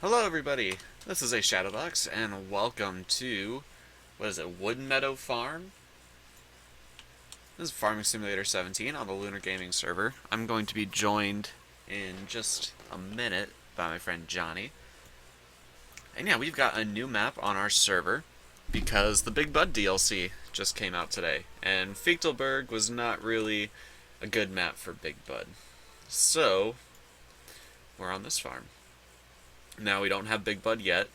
Hello everybody, this is a Shadowbox, and welcome to, what is it, Wood Meadow Farm? This is Farming Simulator 17 on the Lunar Gaming server. I'm going to be joined in just a minute by my friend Johnny. And yeah, we've got a new map on our server, because the Big Bud DLC just came out today, and Fichtelberg was not really a good map for Big Bud. So, we're on this farm. Now, we don't have Big Bud yet.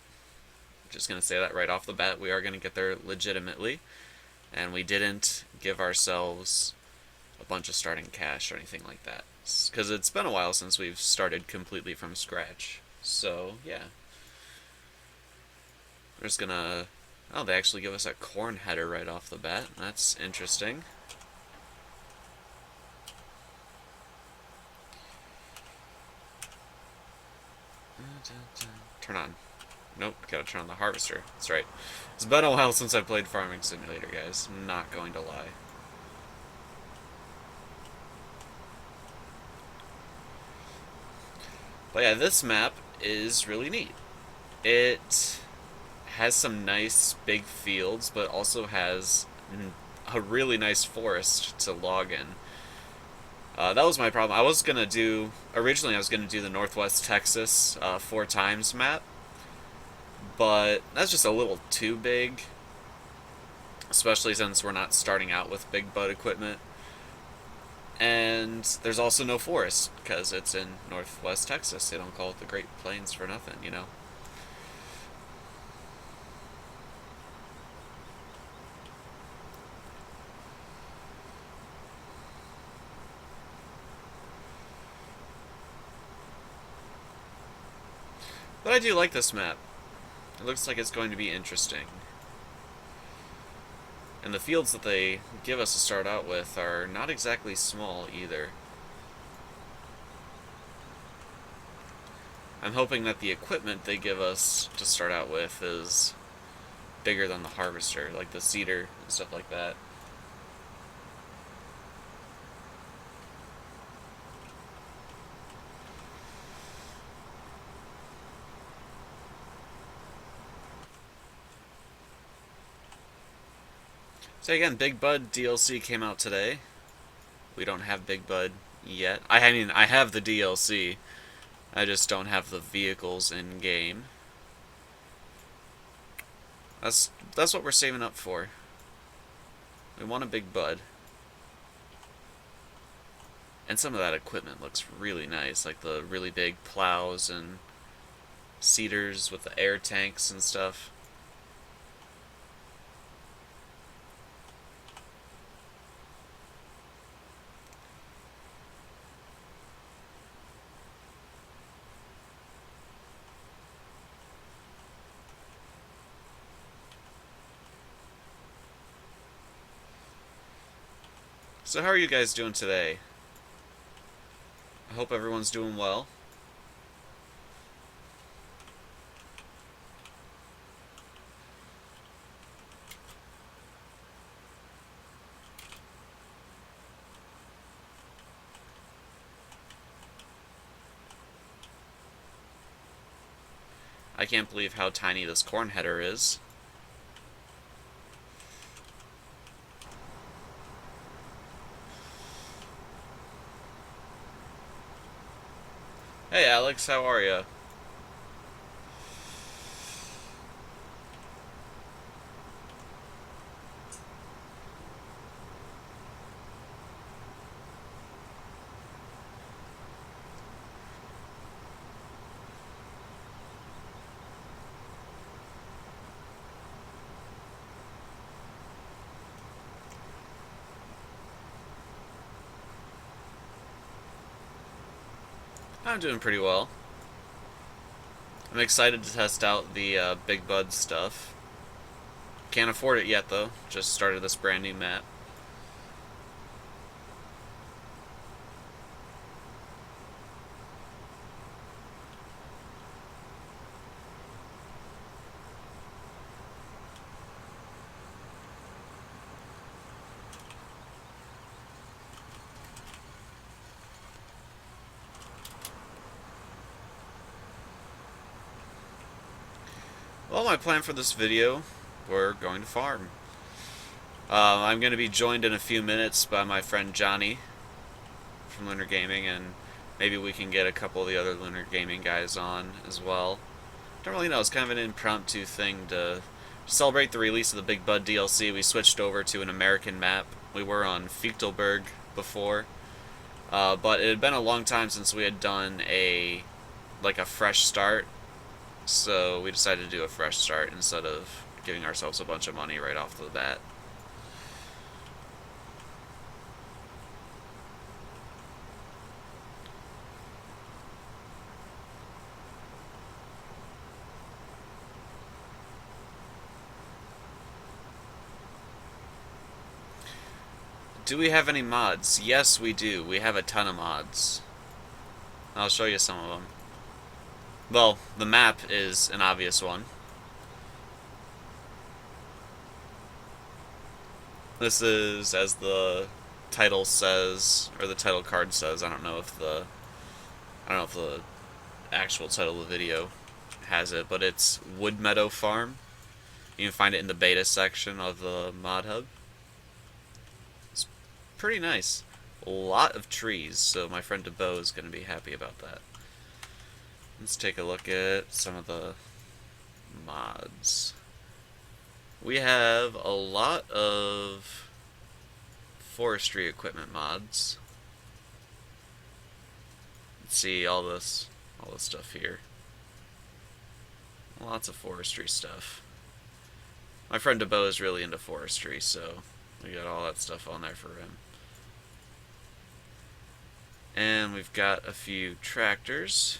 Just going to say that right off the bat. We are going to get there legitimately. And we didn't give ourselves a bunch of starting cash or anything like that. Because it's been a while since we've started completely from scratch. So, yeah. We're just going to... Oh, they actually give us a corn header right off the bat. That's interesting. Turn on. Nope, gotta turn on the harvester. That's right. It's been a while since I played Farming Simulator, guys. I'm not going to lie. But yeah, this map is really neat. It has some nice big fields, but also has a really nice forest to log in. That was my problem. Originally I was gonna do the Northwest Texas 4x map, but that's just a little too big, especially since we're not starting out with Big Bud equipment. And there's also no forest, because it's in Northwest Texas. They don't call it the Great Plains for nothing, you know? But I do like this map. It looks like it's going to be interesting. And the fields that they give us to start out with are not exactly small either. I'm hoping that the equipment they give us to start out with is bigger than the harvester, like the seeder and stuff like that. So again, Big Bud DLC came out today. We don't have Big Bud yet. I mean, I have the DLC. I just don't have the vehicles in game. That's what we're saving up for. We want a Big Bud. And some of that equipment looks really nice, like the really big plows and seeders with the air tanks and stuff. So how are you guys doing today? I hope everyone's doing well. I can't believe how tiny this corn header is. Hey Alex, how are ya? I'm doing pretty well. I'm excited to test out the Big Bud stuff. Can't afford it yet though, just started this brand new map. Well, my plan for this video, we're going to farm. I'm going to be joined in a few minutes by my friend Johnny from Lunar Gaming, and maybe we can get a couple of the other Lunar Gaming guys on as well. Don't really know, it's kind of an impromptu thing to celebrate the release of the Big Bud DLC. We switched over to an American map. We were on Fichtelberg before, but it had been a long time since we had done a fresh start, so we decided to do a fresh start instead of giving ourselves a bunch of money right off the bat. Do we have any mods? Yes, we do. We have a ton of mods. I'll show you some of them. Well, the map is an obvious one. This is, as the title says, or the title card says, I don't know if the actual title of the video has it, but it's Wood Meadow Farm. You can find it in the beta section of the mod hub. It's pretty nice. A lot of trees, so my friend DeBo is going to be happy about that. Let's take a look at some of the mods. We have a lot of forestry equipment mods. Let's see all this stuff here. Lots of forestry stuff. My friend DeBo is really into forestry, so we got all that stuff on there for him. And we've got a few tractors.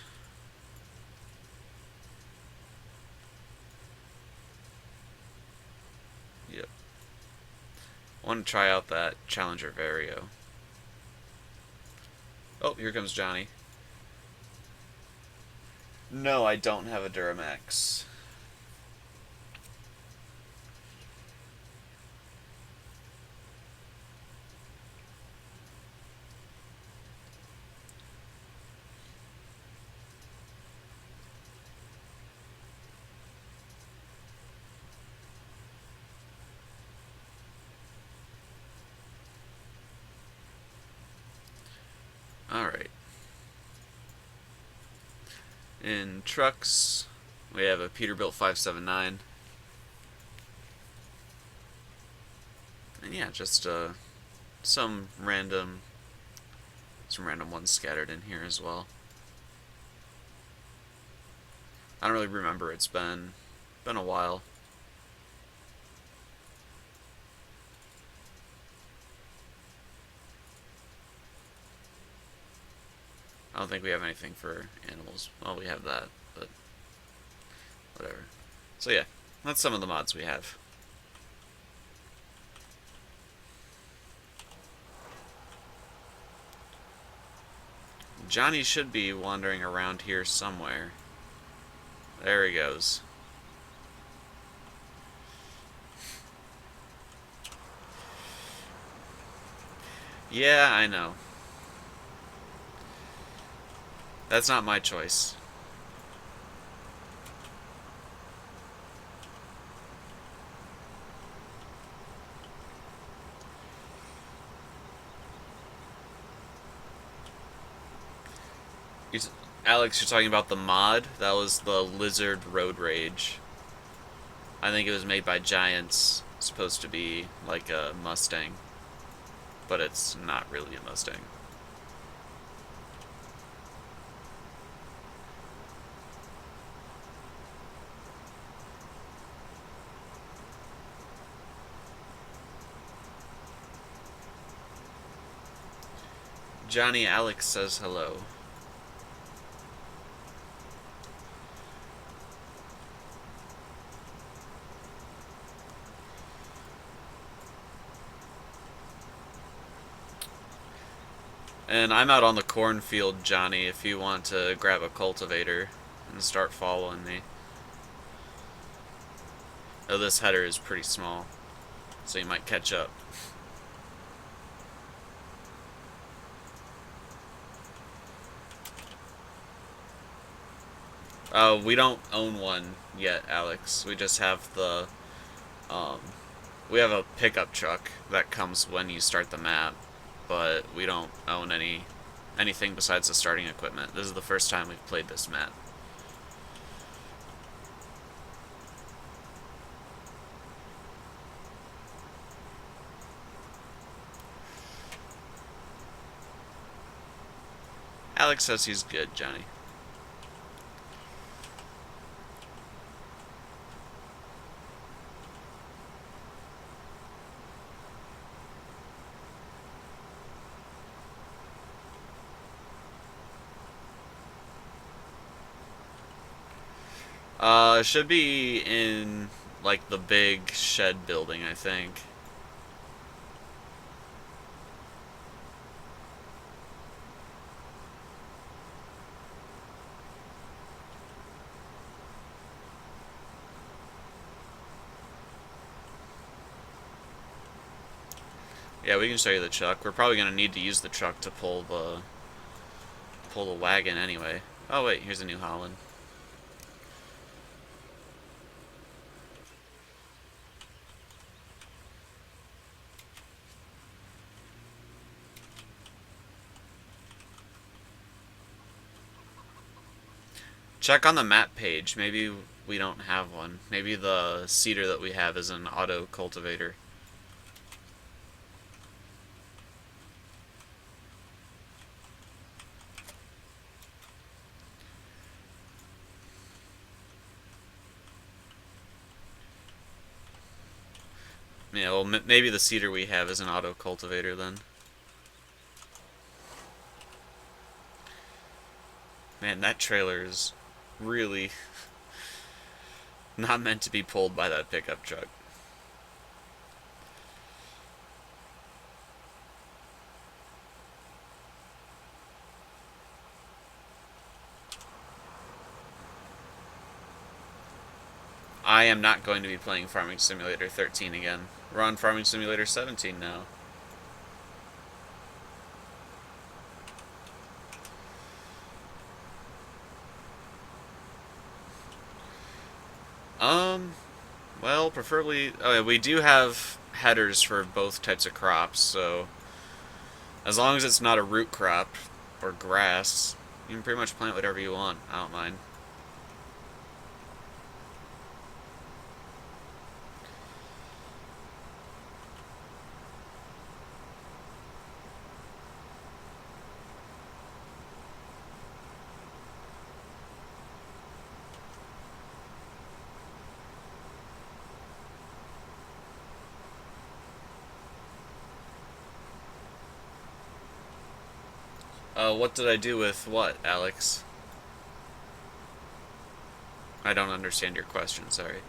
Yep. I want to try out that Challenger Vario. Oh, here comes Johnny. No, I don't have a Duramax. Alright. In trucks, we have a Peterbilt 579. And yeah, just some random ones scattered in here as well. I don't really remember, it's been a while. I don't think we have anything for animals. Well, we have that, but whatever. So yeah, that's some of the mods we have. Johnny should be wandering around here somewhere. There he goes. Yeah, I know. That's not my choice. Alex, you're talking about the mod? That was the Lizard Road Rage. I think it was made by Giants. It's supposed to be like a Mustang. But it's not really a Mustang. Johnny Alex says hello. And I'm out on the cornfield, Johnny, if you want to grab a cultivator and start following me. Oh, this header is pretty small, so you might catch up. We don't own one yet, Alex. We just have the um, we have a pickup truck that comes when you start the map, but we don't own anything besides the starting equipment. This is the first time we've played this map. Alex says he's good, Johnny. It should be in like the big shed building, I think. Yeah, we can show you the truck. We're probably gonna need to use the truck to pull the wagon anyway. Oh wait, here's a New Holland. Check on the map page. Maybe we don't have one. Maybe the seeder that we have is an auto cultivator. Yeah, well, maybe the seeder we have is an auto cultivator then. Man, that trailer is really not meant to be pulled by that pickup truck. I am not going to be playing Farming Simulator 13 again. We're on Farming Simulator 17 now. Well, preferably... Oh yeah, we do have headers for both types of crops, so... As long as it's not a root crop or grass, you can pretty much plant whatever you want. I don't mind. What did I do with what, Alex? I don't understand your question, sorry.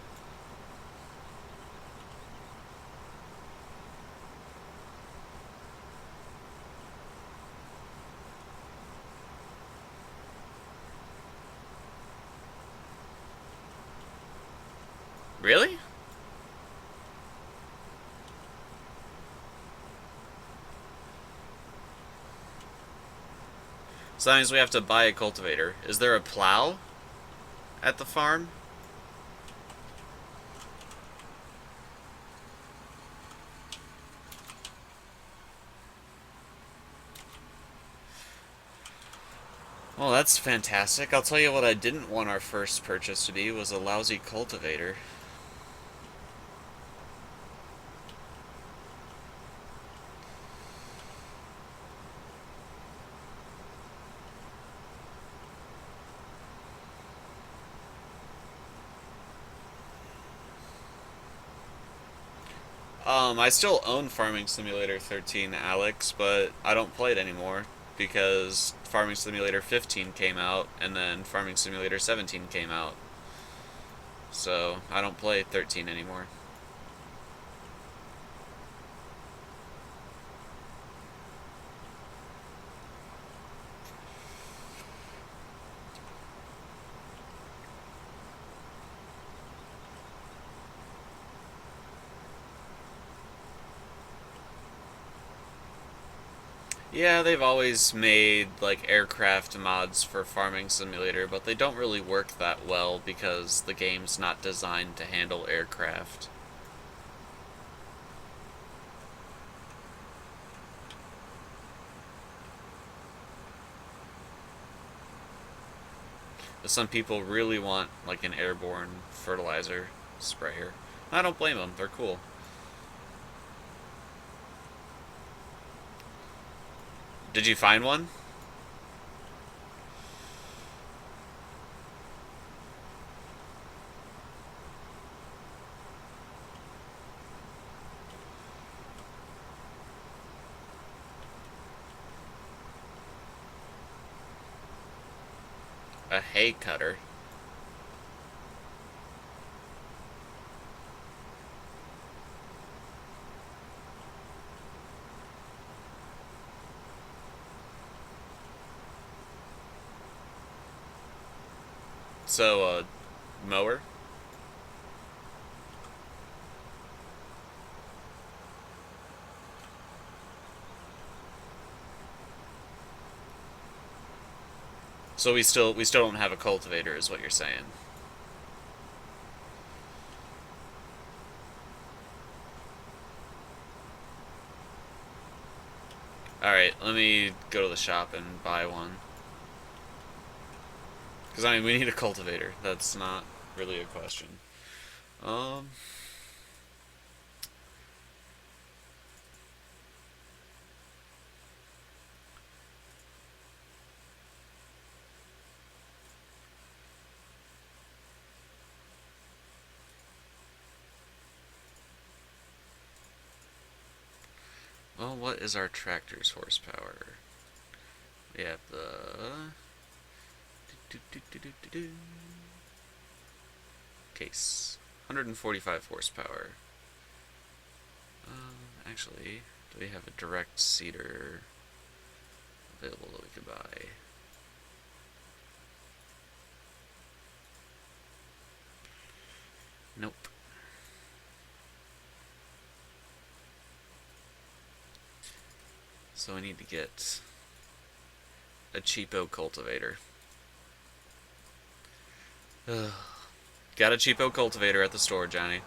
Really? So that means we have to buy a cultivator. Is there a plow at the farm? Well, that's fantastic. I'll tell you what I didn't want our first purchase to be was a lousy cultivator. I still own Farming Simulator 13, Alex, but I don't play it anymore because Farming Simulator 15 came out and then Farming Simulator 17 came out. So I don't play 13 anymore. Yeah, they've always made like aircraft mods for Farming Simulator, but they don't really work that well because the game's not designed to handle aircraft. But some people really want like an airborne fertilizer sprayer. I don't blame them. They're cool. Did you find one? A hay cutter. So, mower? So we still don't have a cultivator, is what you're saying. Alright, let me go to the shop and buy one. Because, I mean, we need a cultivator. That's not really a question. Um... Well, what is our tractor's horsepower? We have the... Case. 145 horsepower. Actually, do we have a direct seeder available that we could buy? Nope. So I need to get a cheapo cultivator. Ugh. Got a cheapo cultivator at the store, Johnny.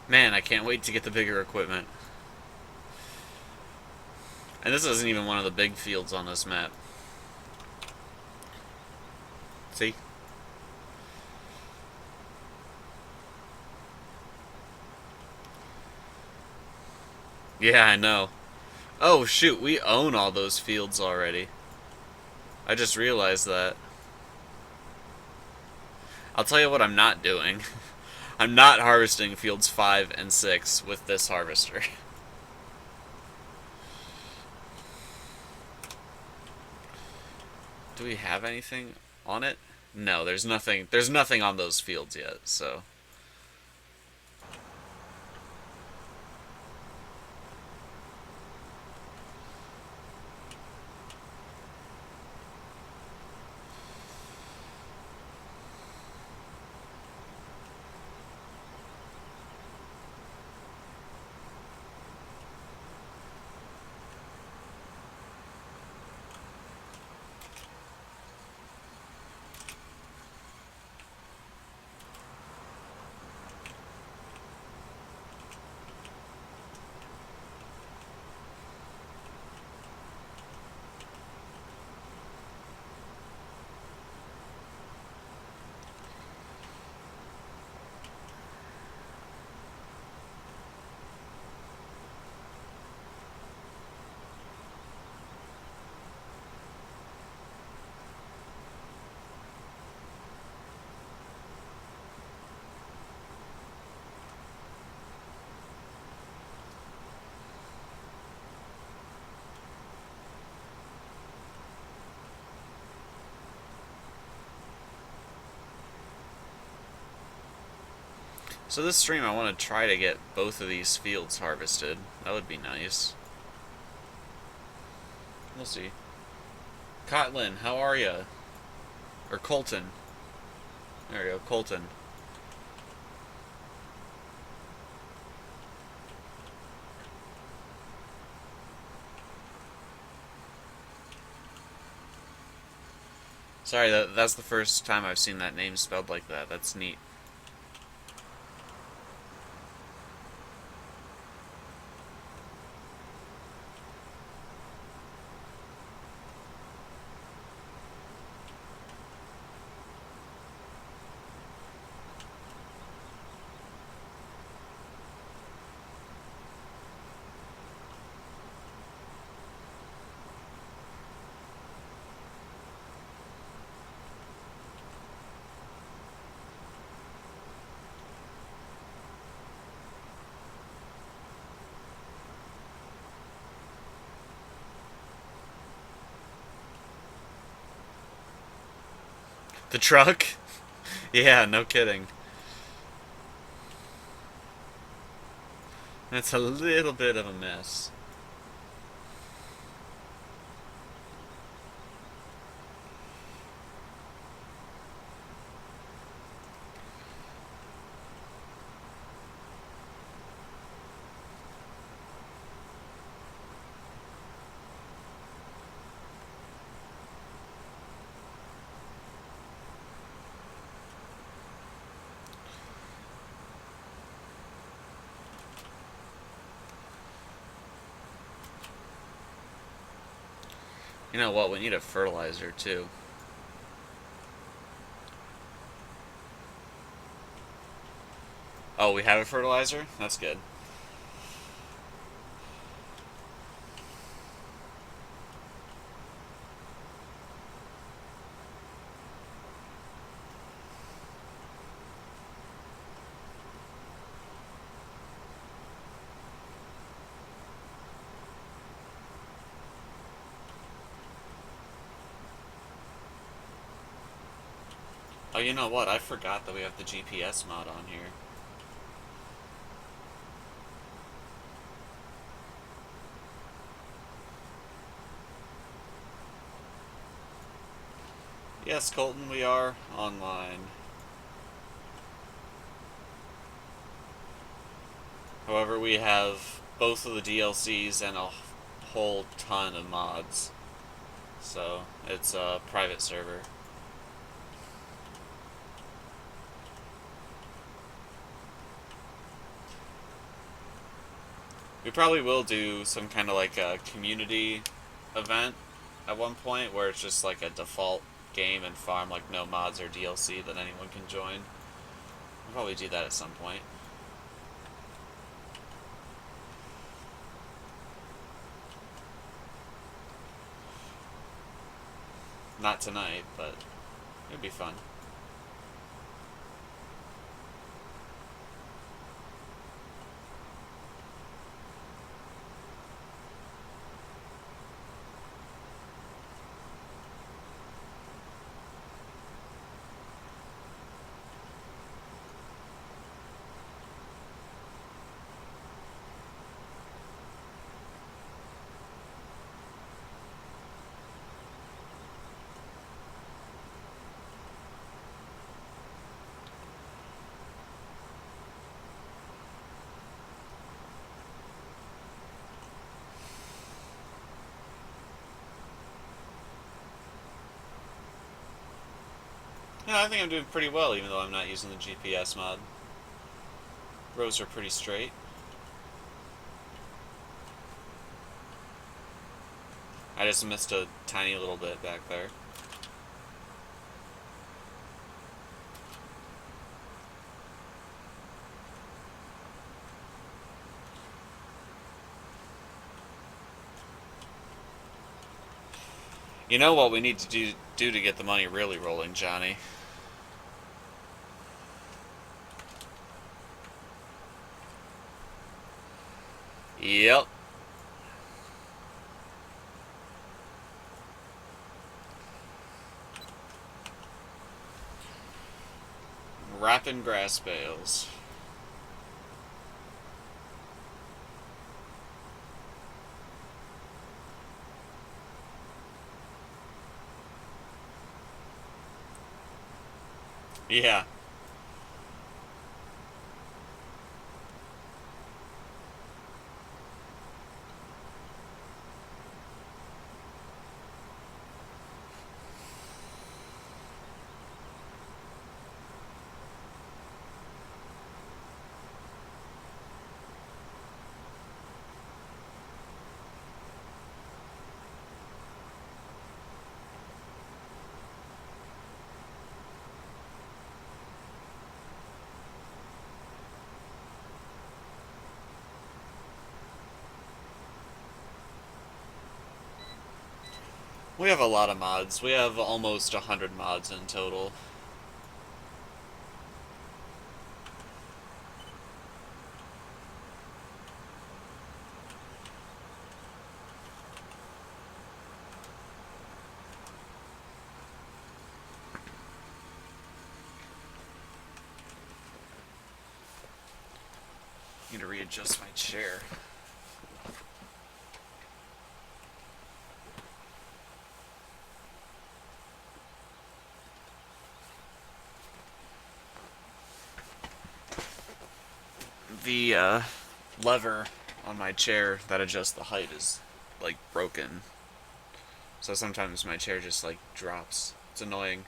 Man, I can't wait to get the bigger equipment. And this isn't even one of the big fields on this map. See? Yeah, I know. Oh, shoot, we own all those fields already. I just realized that. I'll tell you what I'm not doing. I'm not harvesting fields 5 and 6 with this harvester. Do we have anything on it? No, there's nothing. There's nothing on those fields yet. So this stream, I want to try to get both of these fields harvested. That would be nice. We'll see. Kotlin, how are ya? Or Colton. There we go, Colton. Sorry, that's the first time I've seen that name spelled like that. That's neat. The truck? Yeah, no kidding. That's a little bit of a mess. You know what? We need a fertilizer too. Oh, we have a fertilizer? That's good. Oh, you know what? I forgot that we have the GPS mod on here. Yes, Colton, we are online. However, we have both of the DLCs and a whole ton of mods. So, it's a private server. We probably will do some kind of like a community event at one point where it's just like a default game and farm, like no mods or DLC that anyone can join. We'll probably do that at some point. Not tonight, but it'd be fun. Yeah, I think I'm doing pretty well, even though I'm not using the GPS mod. Roads are pretty straight. I just missed a tiny little bit back there. You know what we need to do to get the money really rolling, Johnny? Yep. Wrapping grass bales. Yeah. We have a lot of mods. We have almost 100 mods in total. Need to readjust my chair. The lever on my chair that adjusts the height is like broken. So sometimes my chair just like drops. It's annoying.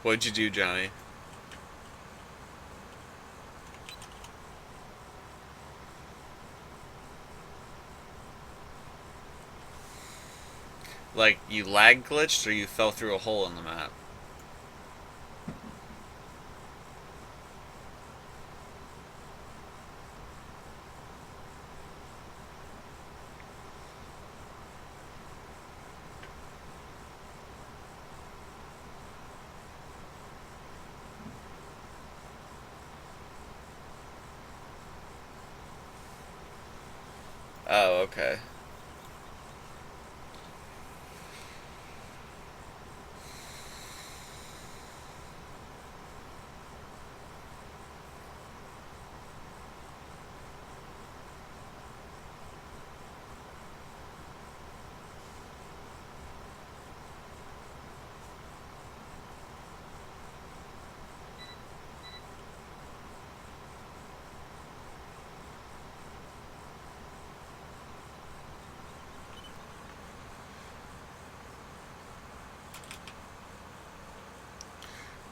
What'd you do, Johnny? Like, you lag glitched or you fell through a hole in the map? Oh, okay.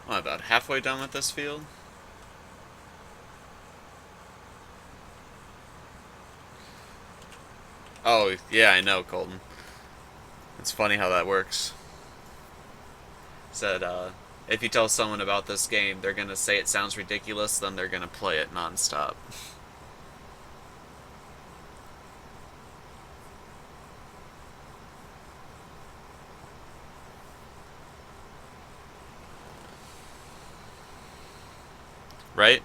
I'm about halfway done with this field. Oh, yeah, I know, Colton. It's funny how that works. Said, if you tell someone about this game, they're gonna say it sounds ridiculous, then they're gonna play it nonstop. Right?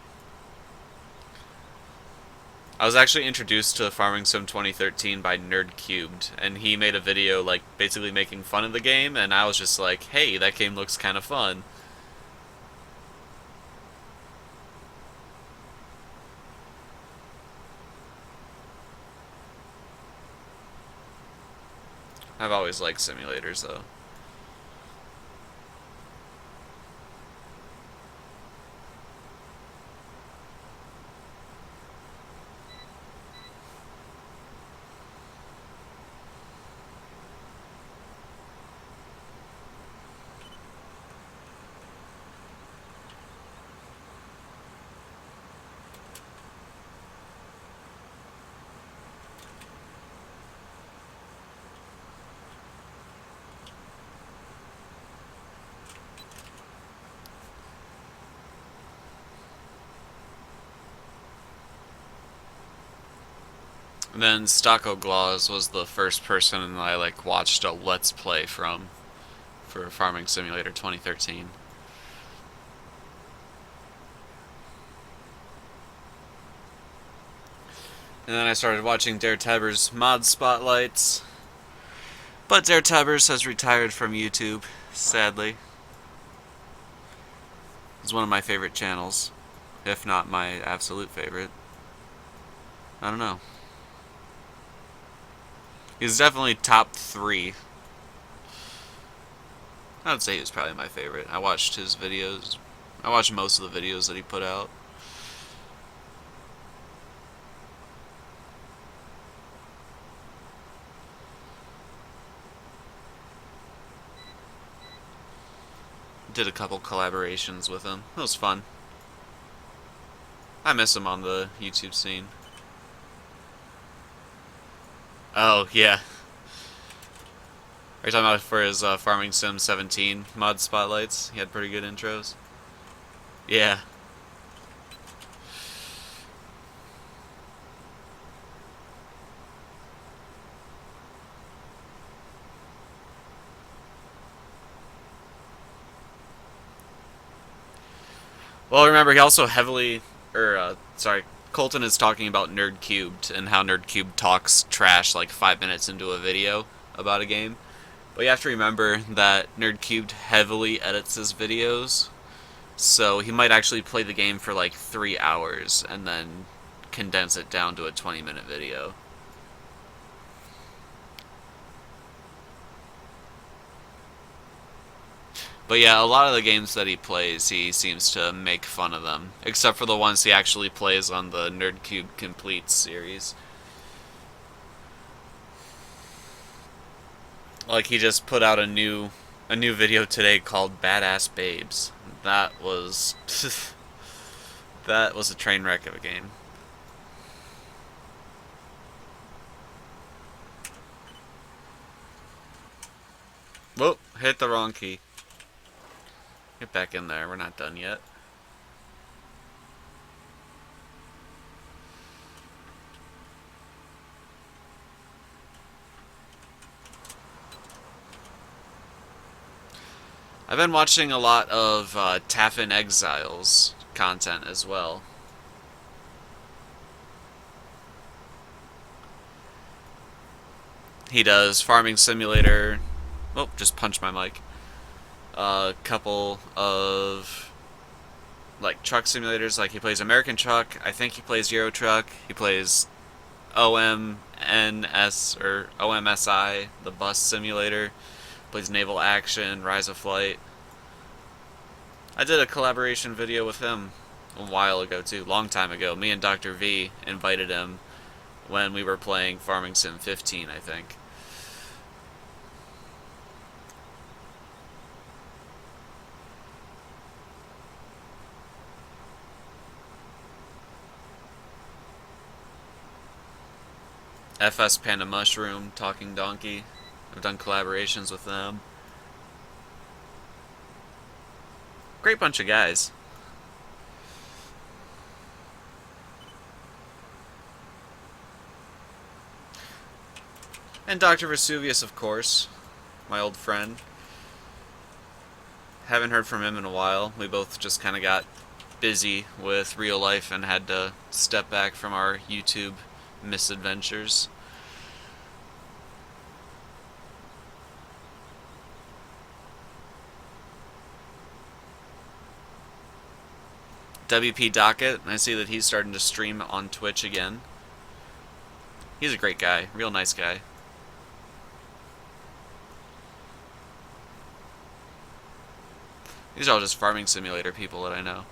I was actually introduced to Farming Sim 2013 by Nerd Cubed, and he made a video, like, basically making fun of the game, and I was just like, hey, that game looks kind of fun. I've always liked simulators, though. And then Stocko Glaus was the first person I watched a Let's Play from for Farming Simulator 2013. And then I started watching Dare Tabber's mod spotlights. But Dare Tabbers has retired from YouTube, sadly. It's one of my favorite channels, if not my absolute favorite. I don't know. He's definitely top 3. I would say he was probably my favorite. I watched his videos. I watched most of the videos that he put out. Did a couple collaborations with him. It was fun. I miss him on the YouTube scene. Oh, yeah. Are you talking about for his Farming Sim 17 mod spotlights? He had pretty good intros. Yeah. Well, remember, he also heavily... sorry, Colton is talking about Nerd Cubed and how Nerd Cubed talks trash like 5 minutes into a video about a game. But you have to remember that Nerd Cubed heavily edits his videos, so he might actually play the game for like 3 hours and then condense it down to a 20-minute video. But yeah, a lot of the games that he plays, he seems to make fun of them. Except for the ones he actually plays on the Nerdcube Complete series. Like, he just put out a new video today called Badass Babes. That was... that was a train wreck of a game. Whoop, hit the wrong key. Get back in there, we're not done yet. I've been watching a lot of Taffin Exiles content as well. He does Farming Simulator. Oh, just punched my mic. A couple of like truck simulators. Like he plays American Truck. I think he plays Euro Truck. He plays OMNS or OMSI, the bus simulator. Plays Naval Action, Rise of Flight. I did a collaboration video with him a while ago too, long time ago. Me and Dr. V invited him when we were playing Farming Sim 15, I think. FS Panda Mushroom, Talking Donkey. I've done collaborations with them. Great bunch of guys. And Dr. Vesuvius, of course. My old friend. Haven't heard from him in a while. We both just kind of got busy with real life and had to step back from our YouTube misadventures. WP Docket, I see that he's starting to stream on Twitch again. He's a great guy, real nice guy. These are all just farming simulator people that I know.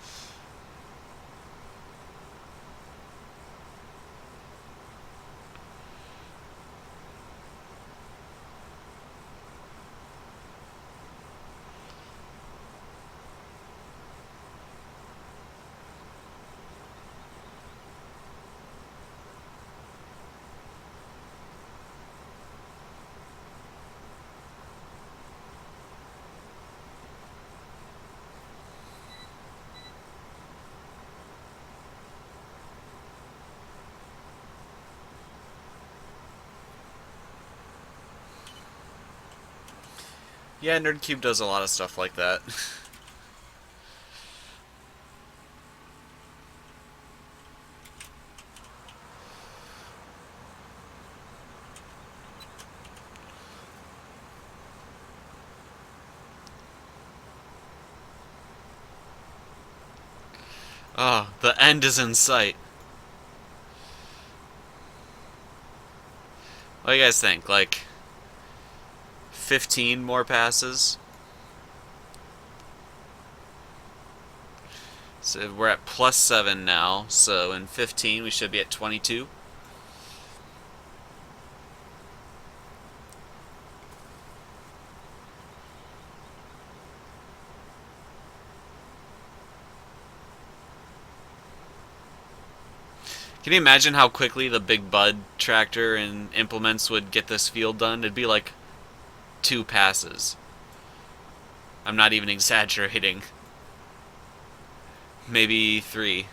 Yeah, NerdCube does a lot of stuff like that. Oh, the end is in sight. What do you guys think? Like, 15 more passes? So we're at +7 now, so in 15 we should be at 22. Can you imagine how quickly the Big Bud tractor and implements would get this field done? It'd be like 2 passes. I'm not even exaggerating. Maybe 3.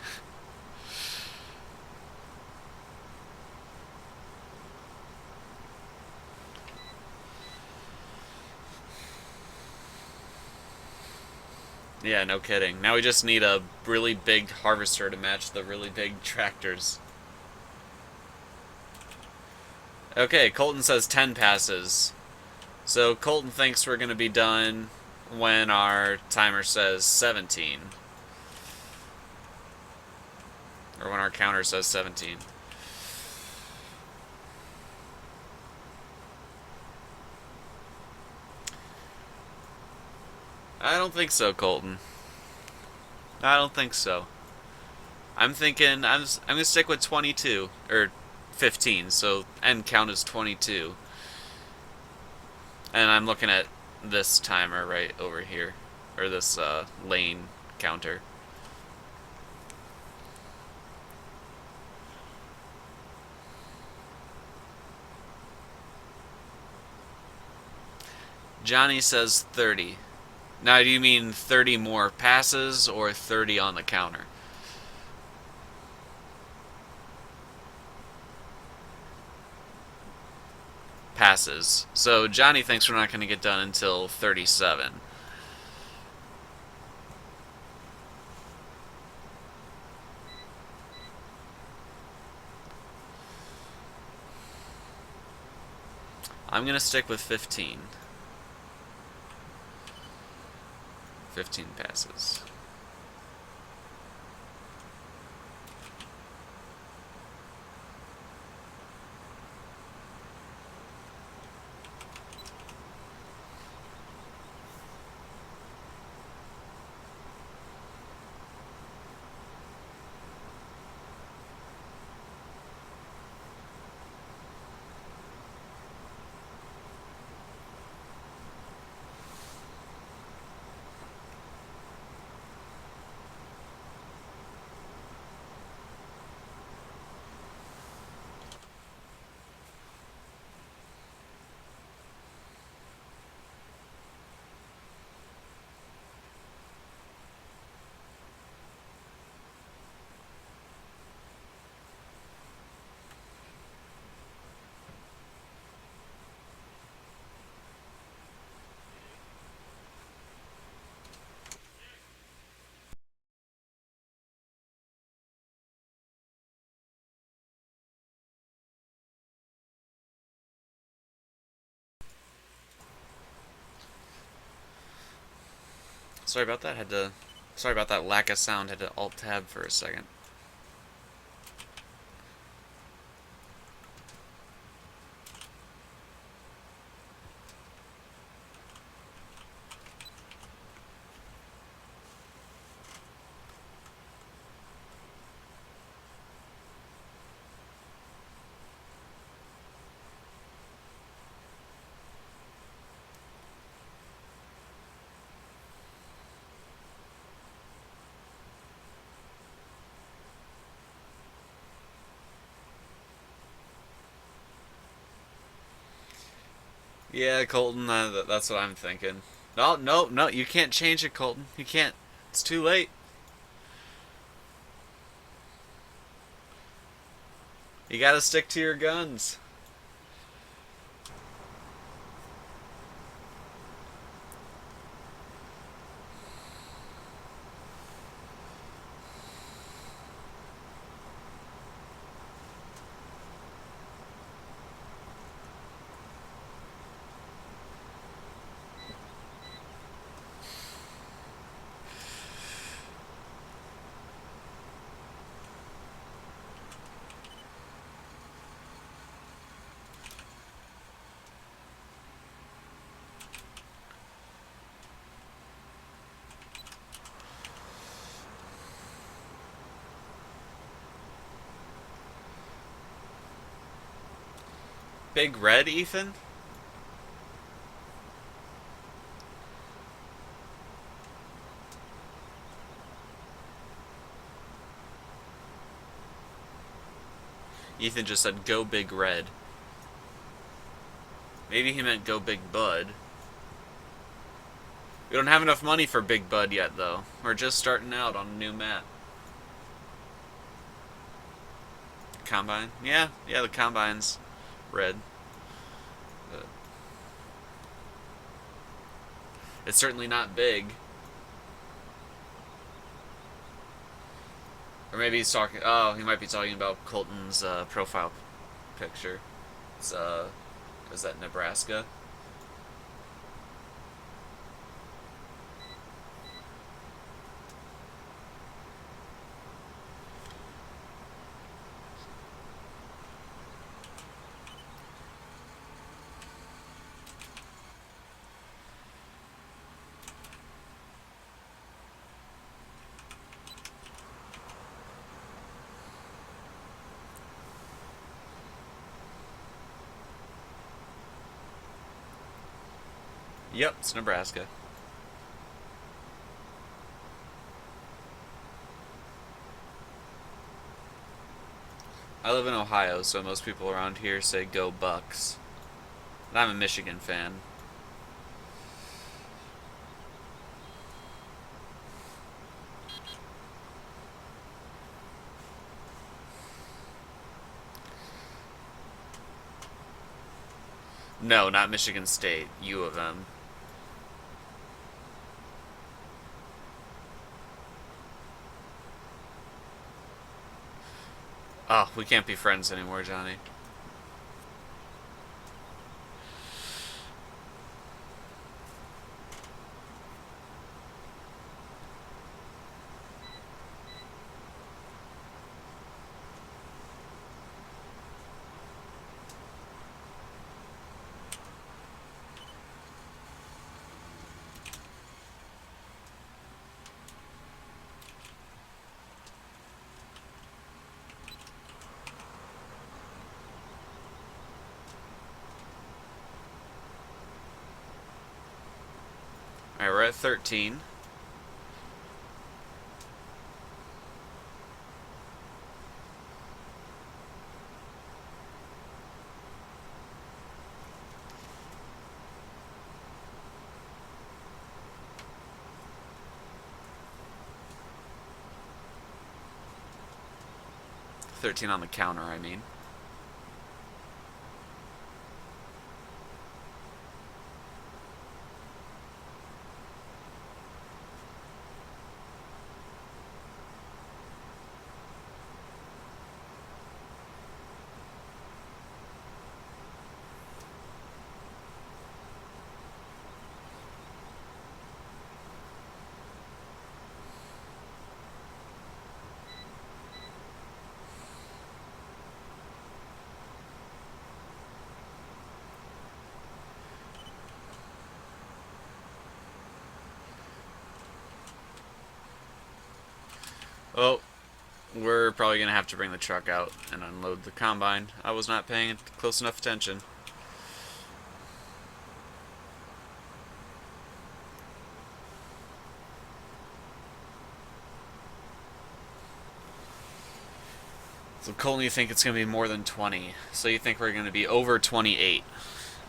Yeah, no kidding. Now we just need a really big harvester to match the really big tractors. Okay, Colton says 10 passes. So Colton thinks we're going to be done when our timer says 17. Or when our counter says 17. I don't think so, Colton. I don't think so. I'm thinking I'm gonna stick with 22 or 15. So end count is 22, and I'm looking at this timer right over here, or this lane counter. Johnny says 30. Now, do you mean 30 more passes or 30 on the counter? Passes. So Johnny thinks we're not going to get done until 37. I'm going to stick with 15. 15 passes. Sorry about that. Sorry about that lack of sound. Had to alt tab for a second. Yeah, Colton, that's what I'm thinking. No, no, no, you can't change it, Colton. You can't. It's too late. You gotta stick to your guns. Big Red, Ethan? Ethan just said go Big Red. Maybe he meant go Big Bud. We don't have enough money for Big Bud yet, though. We're just starting out on a new map. Combine? Yeah, the Combine's red. But it's certainly not big. Or maybe he's talking... Oh, he might be talking about Colton's profile picture. It's, is that Nebraska? Yep, it's Nebraska. I live in Ohio, so most people around here say go Bucks. And I'm a Michigan fan. No, not Michigan State. U of M. Oh, we can't be friends anymore, Johnny. Alright, we're at 13. $13 on the counter, I mean. Oh, we're probably going to have to bring the truck out and unload the combine. I was not paying close enough attention. So Colton, you think it's going to be more than 20. So you think we're going to be over 28.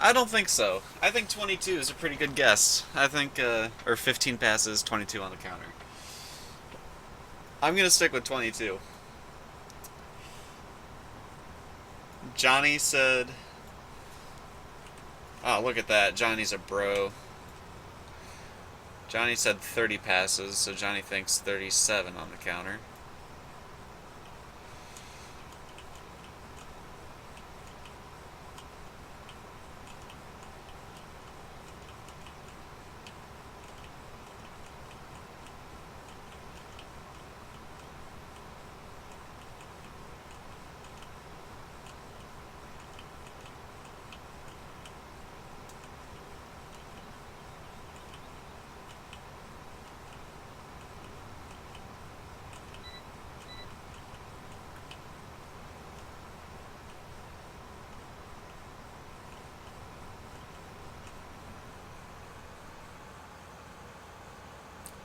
I don't think so. I think 22 is a pretty good guess. I think, or 15 passes, 22 on the counter. I'm gonna stick with 22. Johnny said, oh, look at that. Johnny's a bro. Johnny said 30 passes, so Johnny thinks 37 on the counter.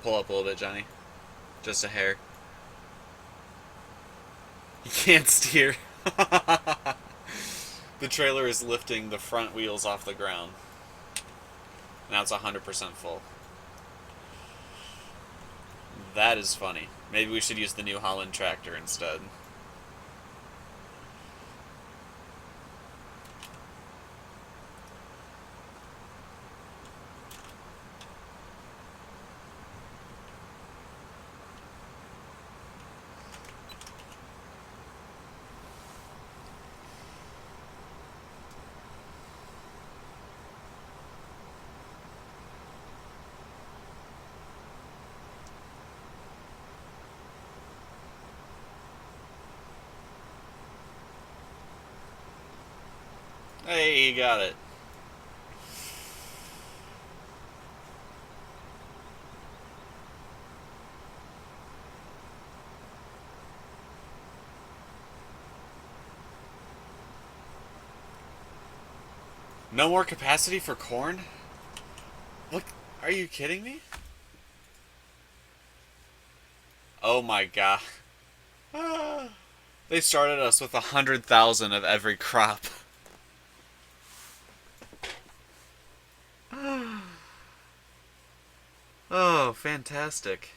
Pull up a little bit, Johnny. Just a hair. You can't steer. The trailer is lifting the front wheels off the ground. Now it's 100% full. That is funny. Maybe we should use the New Holland tractor instead. Hey, you got it. No more capacity for corn? What? Are you kidding me? Oh my god. They started us with 100,000 of every crop. Oh, fantastic.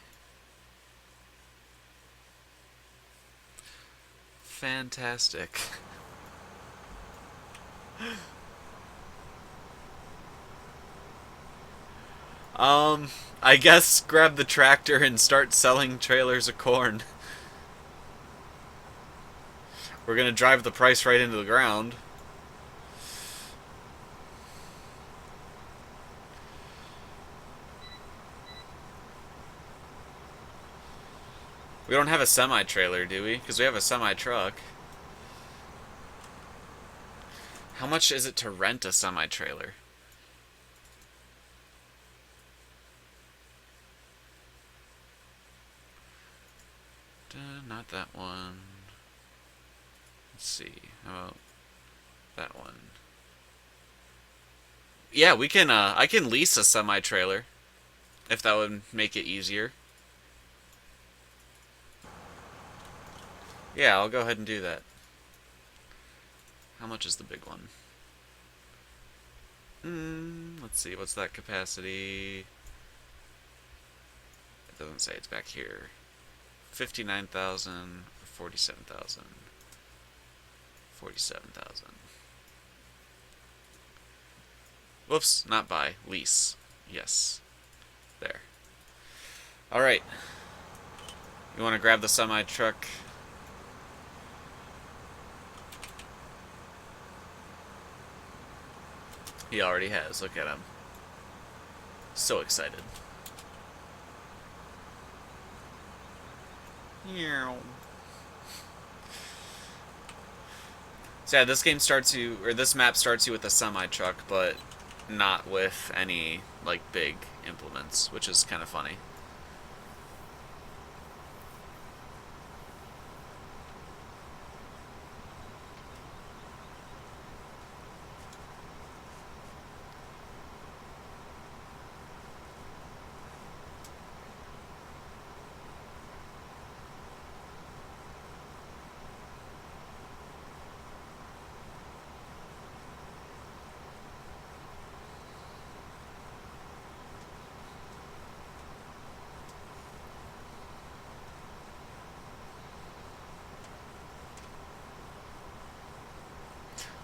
Fantastic. I guess grab the tractor and start selling trailers of corn. We're gonna drive the price right into the ground. We don't have a semi-trailer, do we? Because we have a semi-truck. How much is it to rent a semi-trailer? Not that one. Let's see. How about that one? Yeah, we can, I can lease a semi-trailer. If that would make it easier. Yeah, I'll go ahead and do that. How much is the big one? Let's see, what's that capacity? It doesn't say, it's back here. 59,000 or 47,000. 47,000. Whoops, not buy, lease. Yes. There. Alright. You want to grab the semi-truck? He already has. Look at him. So excited. So yeah, this game starts you, or this map starts you with a semi-truck, but not with any, like, big implements, which is kind of funny.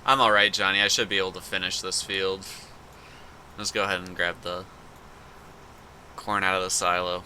I'm alright, Johnny. I should be able to finish this field. Let's go ahead and grab the corn out of the silo.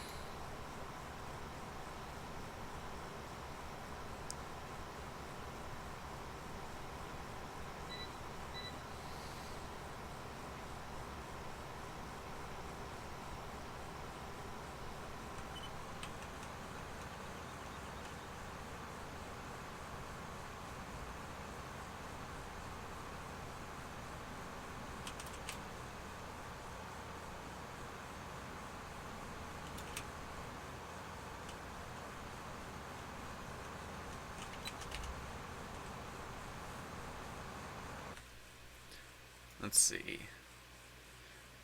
Let's see.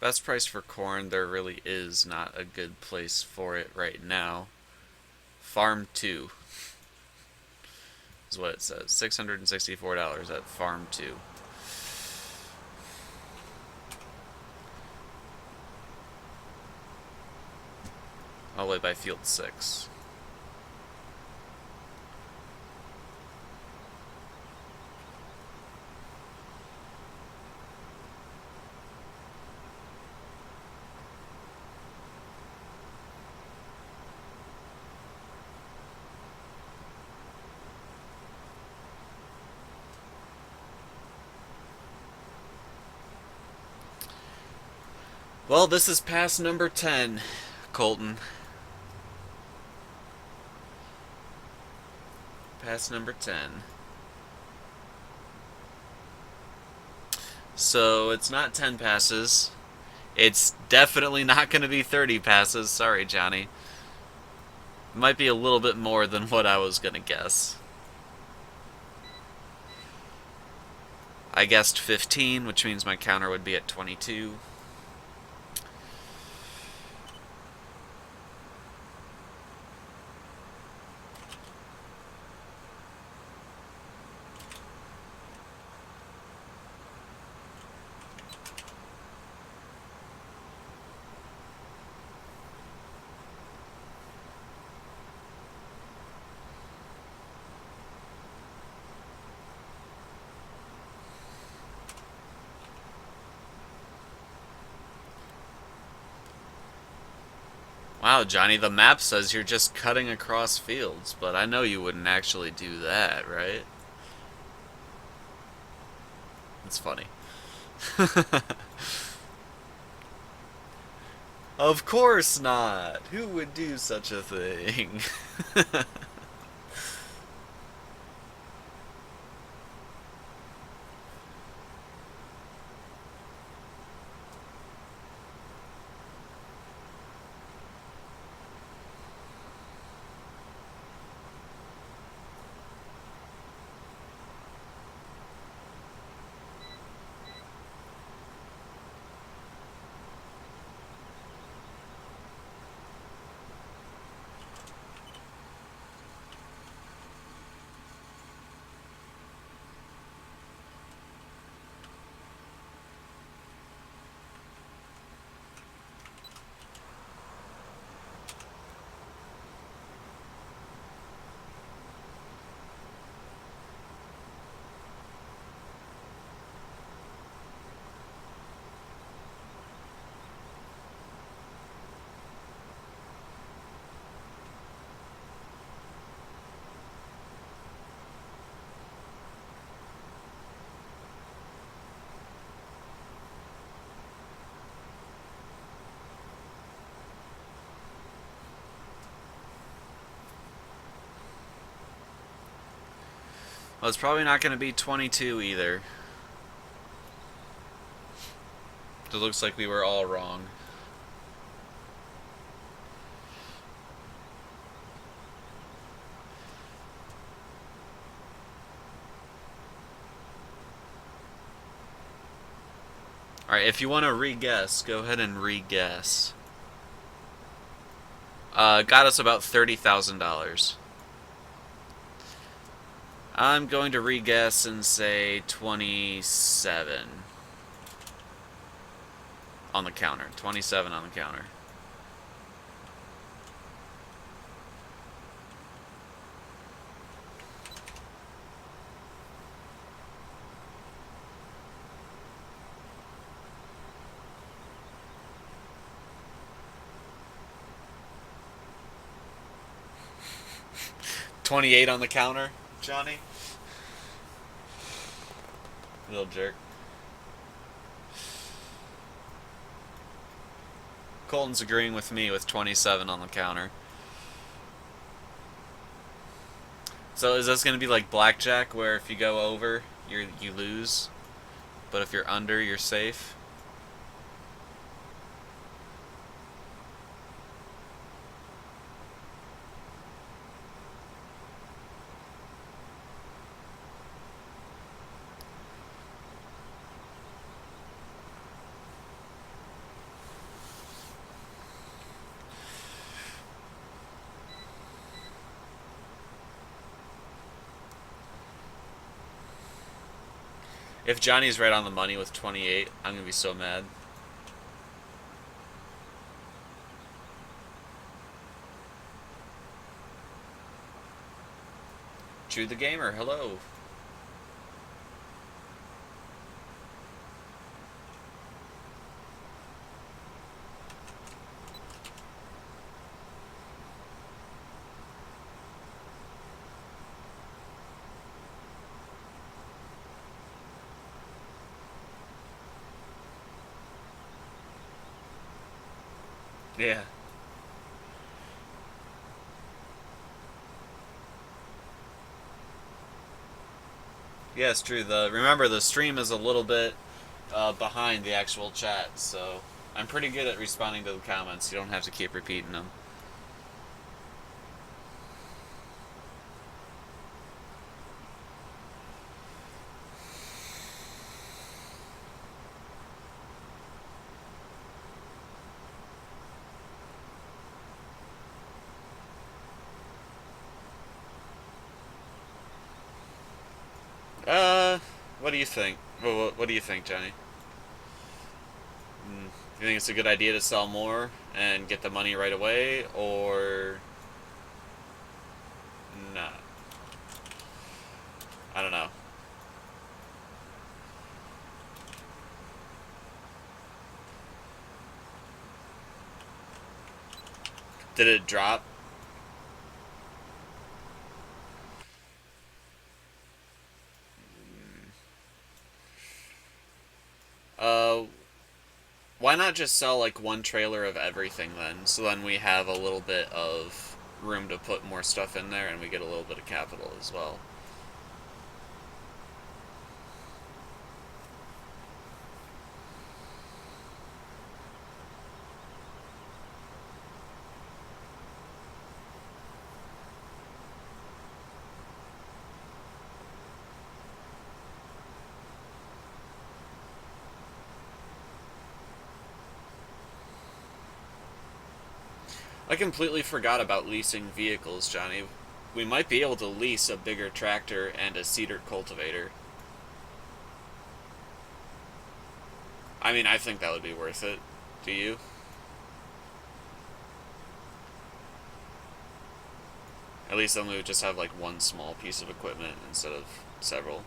Best price for corn, there really is not a good place for it right now. Farm 2 is what it says. $664 at Farm 2. All the way by Field 6. Well, this is pass number 10, Colton. Pass number 10. So, it's not 10 passes. It's definitely not going to be 30 passes. Sorry, Johnny. It might be a little bit more than what I was going to guess. I guessed 15, which means my counter would be at 22. Wow, Johnny, the map says you're just cutting across fields, but I know you wouldn't actually do that, right? It's funny. Of course not! Who would do such a thing? Well, it's probably not going to be 22 either. It looks like we were all wrong. Alright, if you want to re-guess, go ahead and re-guess. Got us about $30,000. I'm going to re-guess and say 27 on the counter. 27 on the counter. 28 on the counter, Johnny. Little jerk. Colton's agreeing with me with 27 on the counter. So is this going to be like blackjack, where if you go over, you lose, but if you're under, you're safe? If Johnny's right on the money with 28, I'm going to be so mad. True the Gamer, hello. Yeah. Yeah, it's true. Remember, the stream is a little bit behind the actual chat, so I'm pretty good at responding to the comments. You don't have to keep repeating them. What do you think? What do you think, Johnny? You think it's a good idea to sell more and get the money right away, or not? I don't know. Did it drop? Uh, why not just sell like one trailer of everything then? So then we have a little bit of room to put more stuff in there, and we get a little bit of capital as well. I completely forgot about leasing vehicles, Johnny. We might be able to lease a bigger tractor and a cedar cultivator. I mean, I think that would be worth it. Do you? At least then we would just have like one small piece of equipment instead of several.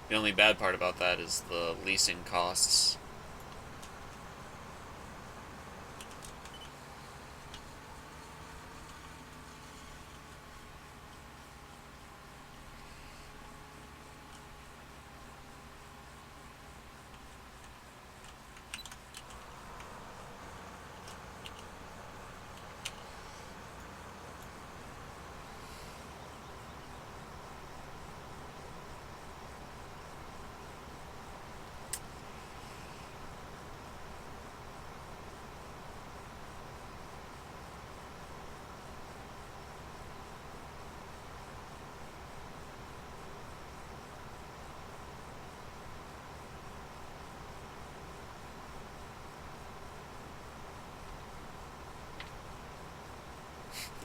The only bad part about that is the leasing costs.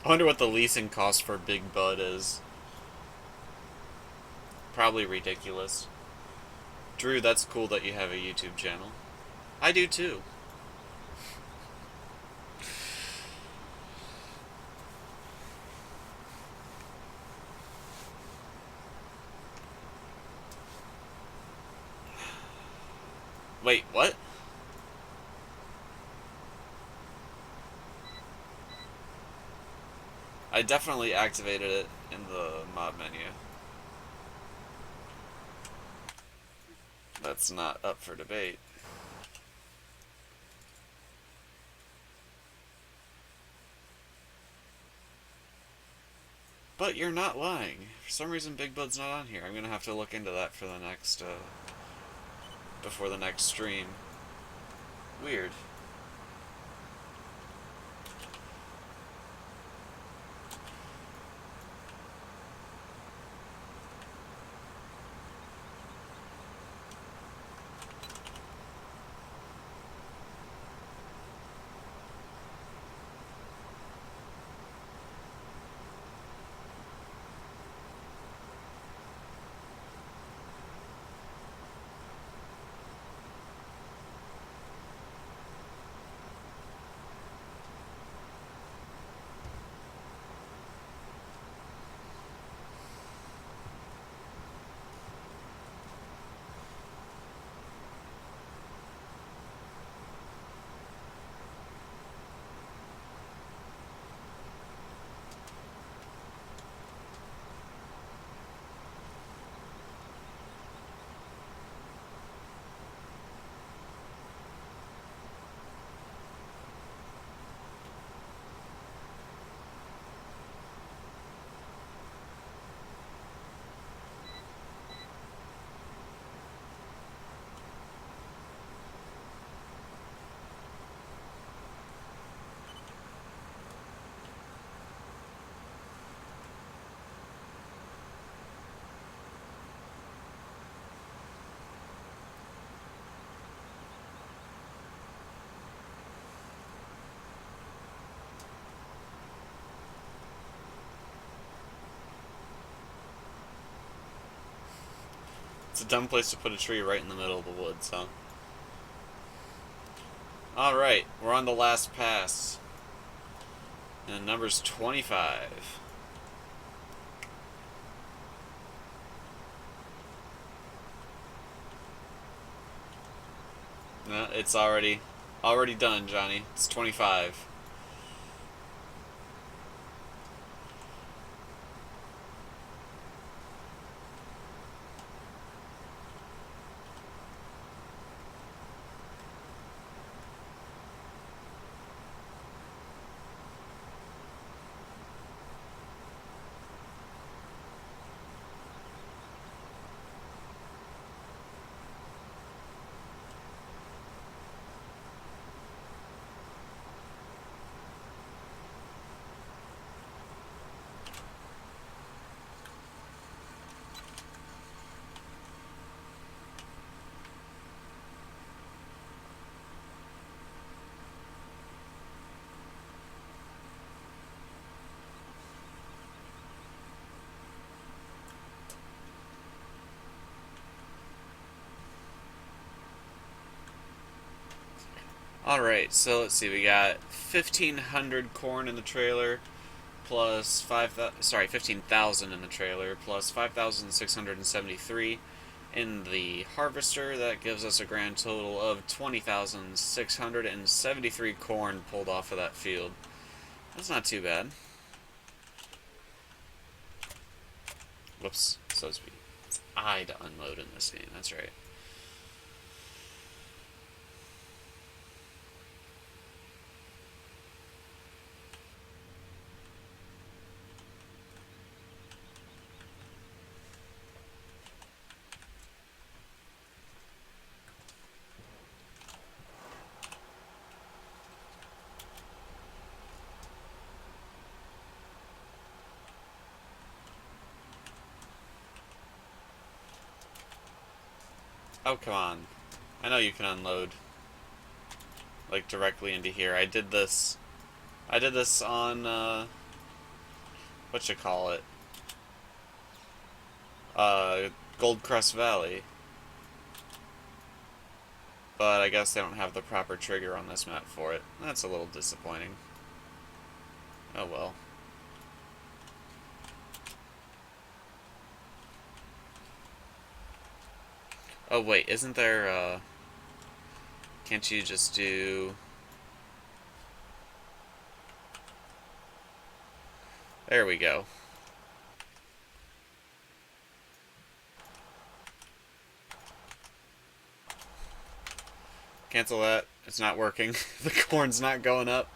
I wonder what the leasing cost for Big Bud is. Probably ridiculous. Drew, that's cool that you have a YouTube channel. I do too. Wait, what? I definitely activated it in the mod menu. That's not up for debate. But you're not lying. For some reason, Big Bud's not on here. I'm gonna have to look into that for the next, before the next stream. Weird. It's a dumb place to put a tree right in the middle of the woods, huh? Alright, we're on the last pass. And the number's 25. No, it's already done, Johnny. It's 25. Alright, so let's see, we got 1,500 corn in the trailer, plus 15,000 in the trailer, plus 5,673 in the harvester. That gives us a grand total of 20,673 corn pulled off of that field. That's not too bad. Whoops, so to speak. It's I to unload in this game, that's right. Oh, come on. I know you can unload, like, directly into here. I did this on, whatchamacallit? Goldcrest Valley. But I guess they don't have the proper trigger on this map for it. That's a little disappointing. Oh well. Oh wait, isn't there, can't you just do... There we go. Cancel that. It's not working. The corn's not going up.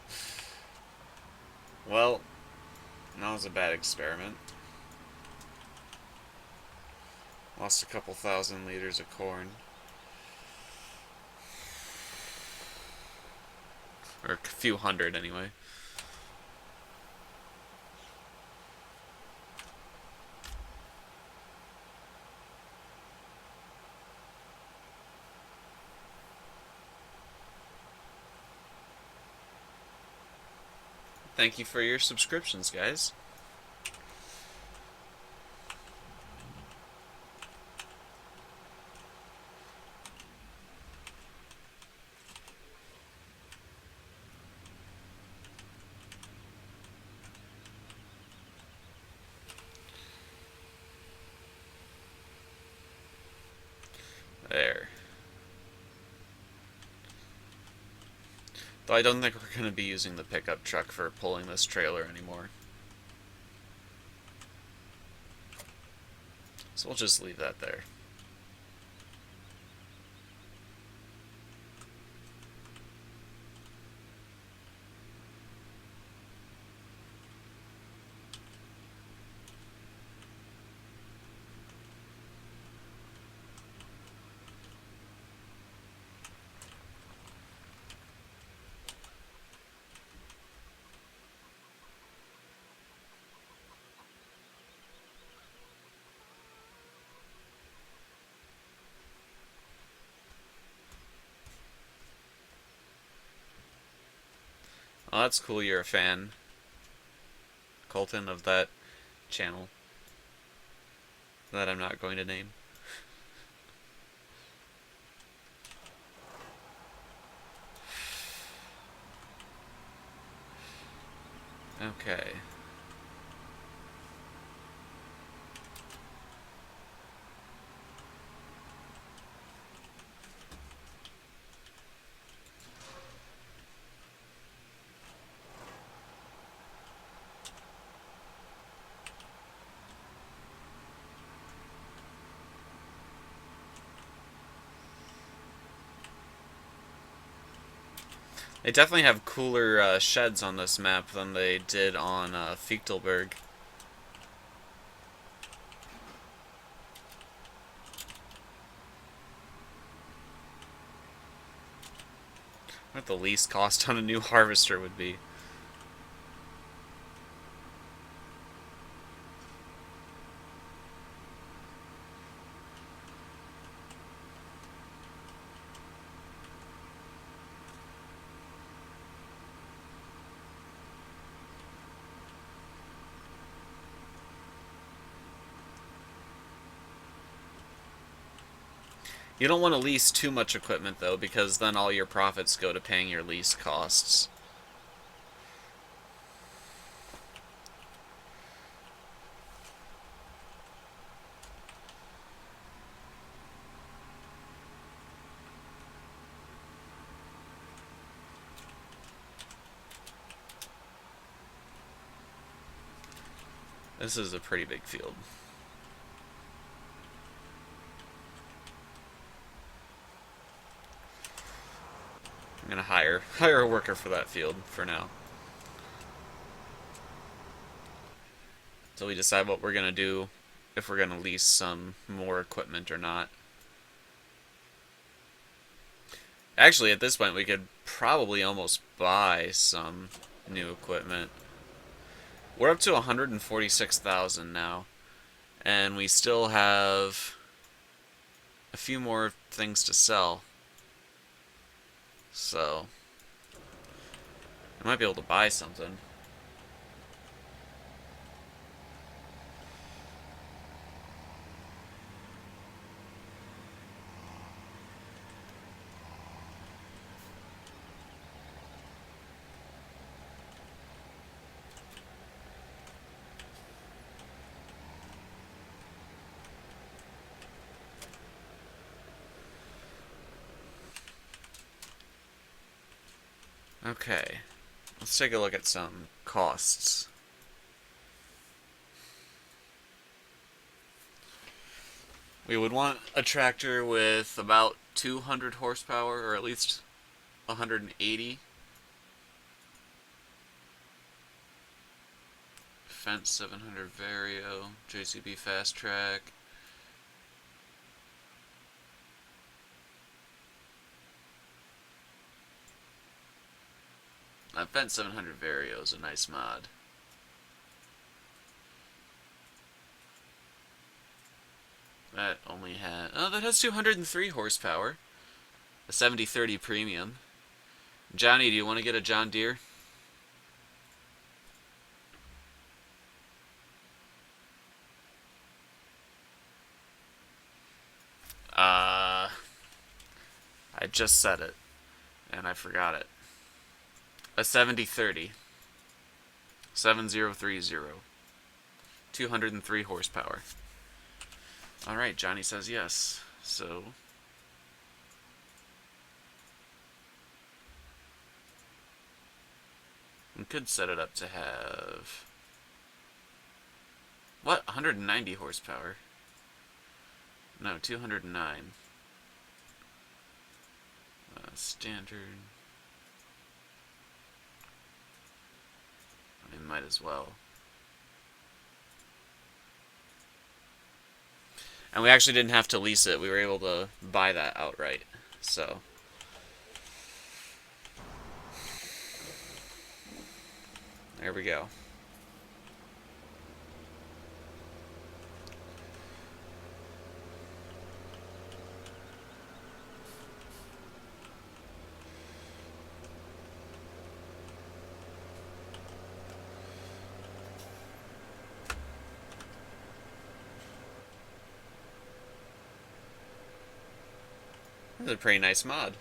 Well, that was a bad experiment. Lost a couple thousand liters of corn. Or a few hundred, anyway. Thank you for your subscriptions, guys. There. Though I don't think we're going to be using the pickup truck for pulling this trailer anymore. So we'll just leave that there. Oh, that's cool you're a fan, Colton, of that channel that I'm not going to name. Okay. They definitely have cooler sheds on this map than they did on Fichtelberg. What the least cost on a new harvester would be. You don't want to lease too much equipment, though, because then all your profits go to paying your lease costs. This is a pretty big field. I'm gonna hire a worker for that field for now. So we decide what we're gonna do, if we're gonna lease some more equipment or not. Actually, at this point, we could probably almost buy some new equipment. We're up to 146,000 now, and we still have a few more things to sell. So, I might be able to buy something. Okay, let's take a look at some costs. We would want a tractor with about 200 horsepower, or at least 180. Fence 700 Vario, JCB Fast Track. That Fence 700 Vario is a nice mod. That only has... Oh, that has 203 horsepower. A 7030 premium. Johnny, do you want to get a John Deere? I just said it, and I forgot it. A 7030. 7030. 203 horsepower. Alright, Johnny says yes. So... we could set it up to have... what? 190 horsepower? No, 209. Standard. I might as well. And we actually didn't have to lease it. We were able to buy that outright. So... there we go. That's a pretty nice mod.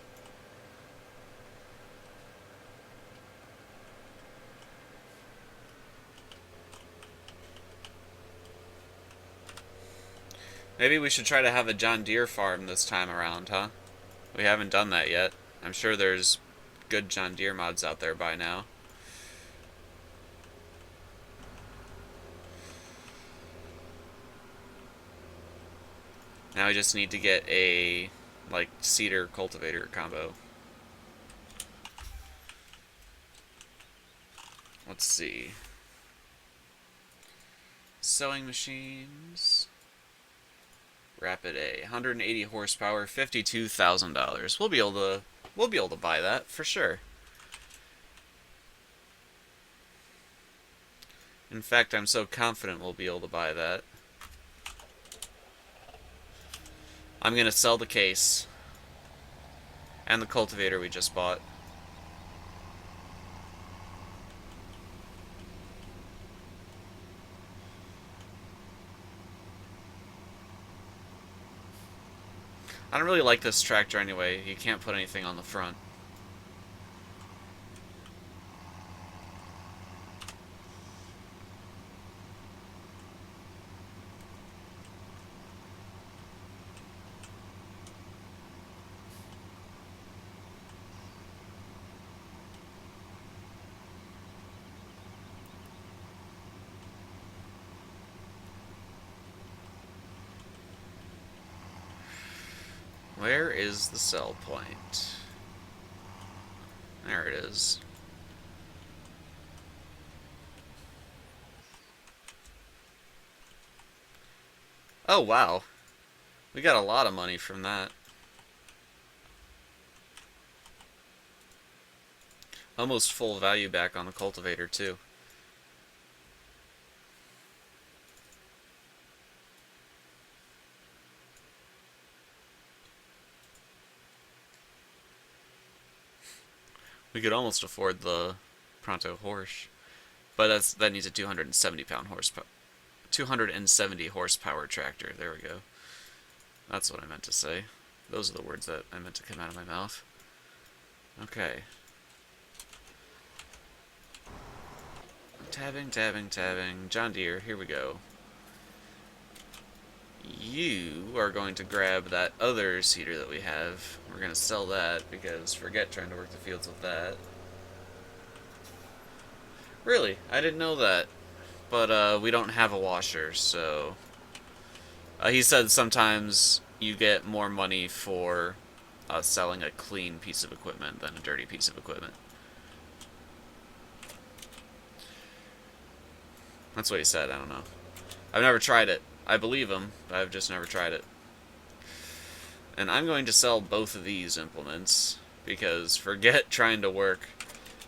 Maybe we should try to have a John Deere farm this time around, huh? We haven't done that yet. I'm sure there's good John Deere mods out there by now. Now we just need to get a, like, seeder cultivator combo. Let's see. Sewing machines. Rapid A, 180 horsepower, $52,000. We'll be able to buy that for sure. In fact, I'm so confident we'll be able to buy that. I'm gonna sell the case and the cultivator we just bought. I don't really like this tractor anyway. You can't put anything on the front. Where is the sell point? There it is. Oh, wow. We got a lot of money from that. Almost full value back on the cultivator, too. We could almost afford the Pronto horse, but that needs a 270-pound horsepower, 270 horsepower tractor. There we go. That's what I meant to say. Those are the words that I meant to come out of my mouth. Okay. Tabbing, tabbing, tabbing. John Deere, here we go. You are going to grab that other seeder that we have. We're going to sell that because forget trying to work the fields with that. Really? I didn't know that. But we don't have a washer, so He said sometimes you get more money for selling a clean piece of equipment than a dirty piece of equipment. That's what he said. I don't know. I've never tried it. I believe him, but I've just never tried it. And I'm going to sell both of these implements because forget trying to work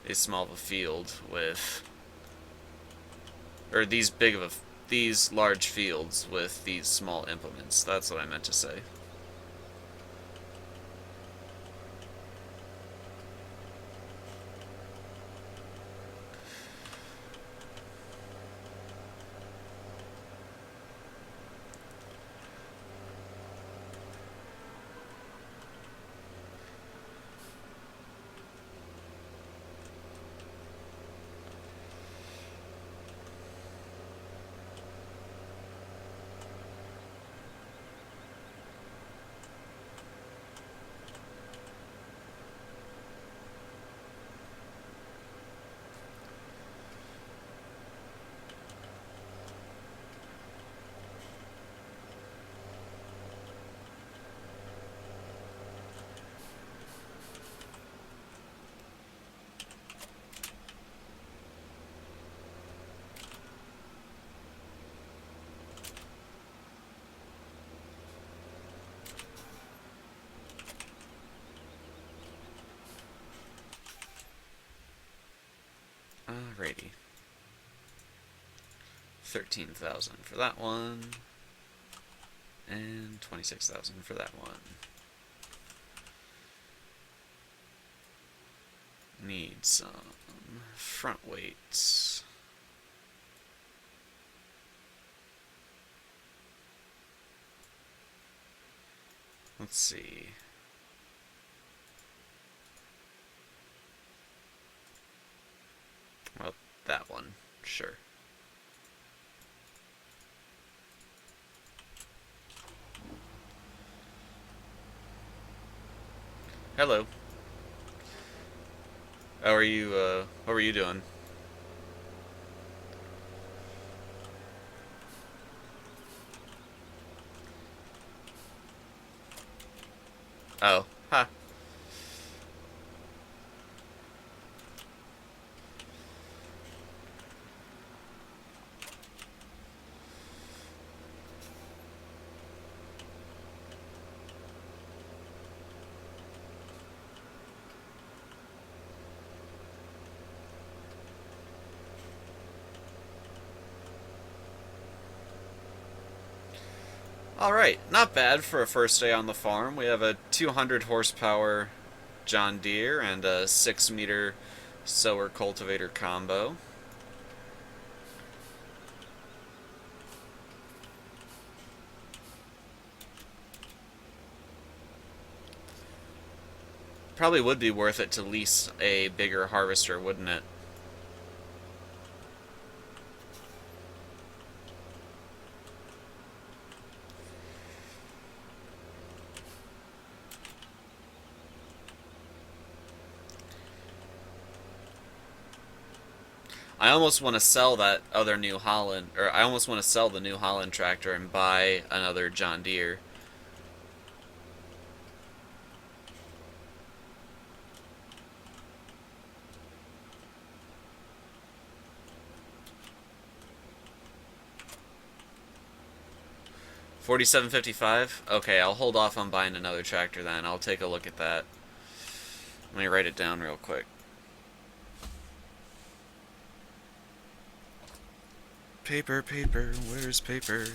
a small of a field with, or these large fields with these small implements. That's what I meant to say. Alrighty. 13,000 for that one. And 26,000 for that one. Need some front weights. Let's see. Well, that one, sure. Hello. How are you, what were you doing? Oh, ha. Alright, not bad for a first day on the farm. We have a 200 horsepower John Deere and a 6-meter sower cultivator combo. Probably would be worth it to lease a bigger harvester, wouldn't it? I almost want to sell that other New Holland, or I almost want to sell the New Holland tractor and buy another John Deere. $47.55? Okay, I'll hold off on buying another tractor then. I'll take a look at that. Let me write it down real quick. Paper, paper, where's paper?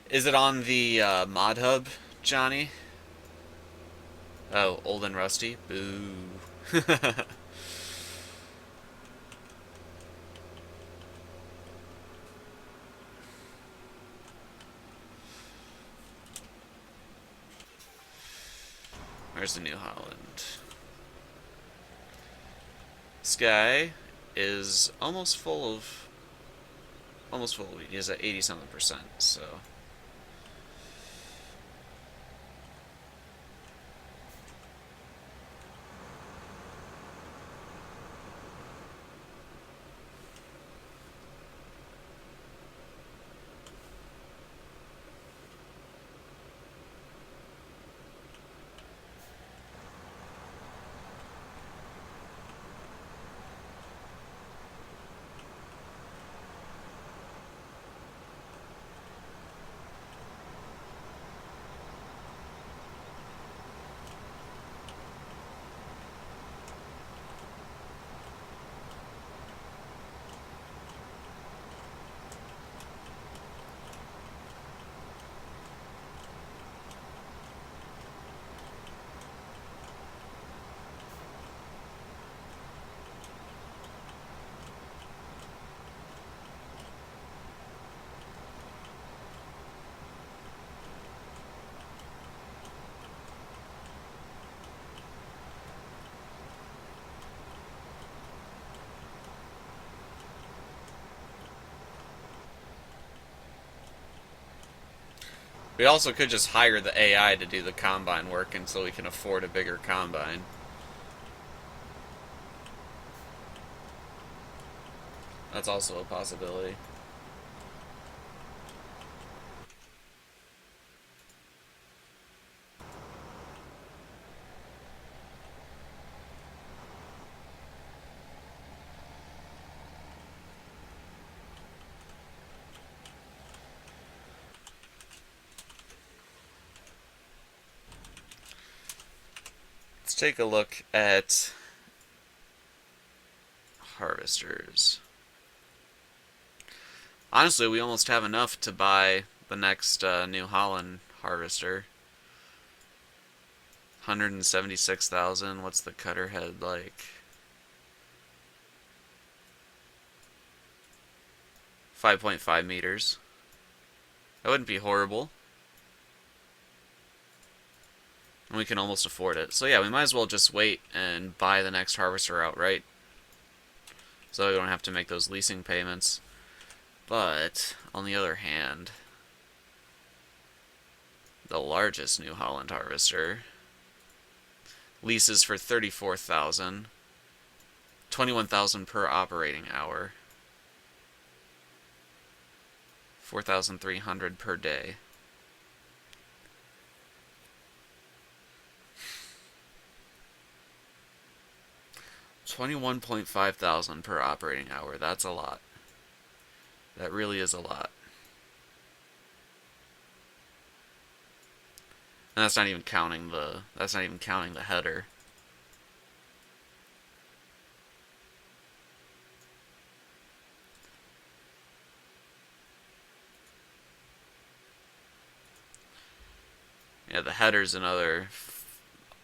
Is it on the mod hub, Johnny? Oh, old and rusty? Boo. Where's the New Holland? This guy is almost full of wheat. He is at 80-something%, so. We also could just hire the AI to do the combine work until we can afford a bigger combine. That's also a possibility. Let's take a look at harvesters. Honestly, we almost have enough to buy the next New Holland harvester. 176,000. What's the cutter head like? 5.5 meters. That wouldn't be horrible. And we can almost afford it. So yeah, we might as well just wait and buy the next harvester outright, so we don't have to make those leasing payments. But on the other hand, the largest New Holland harvester leases for 34,000, 21,000 per operating hour, 4,300 per day. $21,500 per operating hour. That's a lot. That really is a lot. And that's not even counting the header. Yeah, the header's another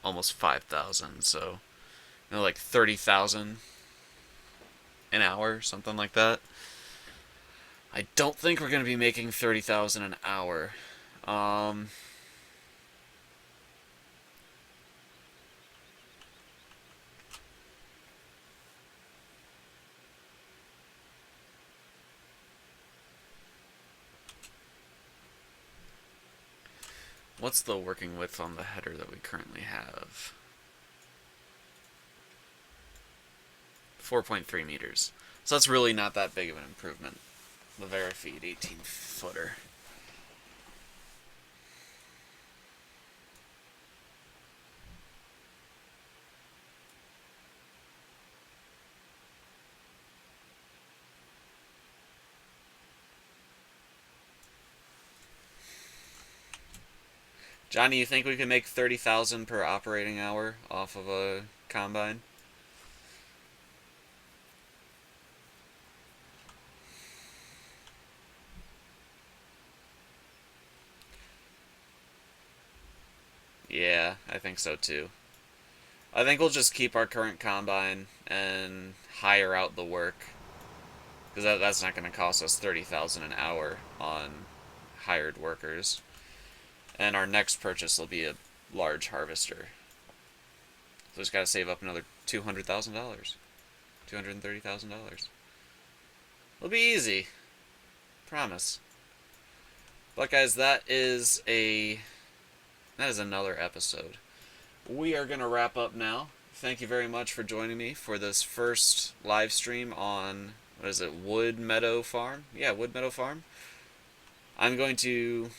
almost 5,000, so like 30,000 an hour, something like that. I don't think we're going to be making 30,000 an hour. What's the working width on the header that we currently have? 4.3 meters. So that's really not that big of an improvement. The Verifeed 18-footer. Johnny, you think we can make 30,000 per operating hour off of a combine? Yeah, I think so too. I think we'll just keep our current combine and hire out the work, because that's not going to cost us 30,000 an hour on hired workers. And our next purchase will be a large harvester. So we just got to save up another $200,000, $230,000. It'll be easy, promise. But guys, that is another episode. We are going to wrap up now. Thank you very much for joining me for this first live stream on, what is it, Wood Meadow Farm? Yeah, Wood Meadow Farm. I'm going to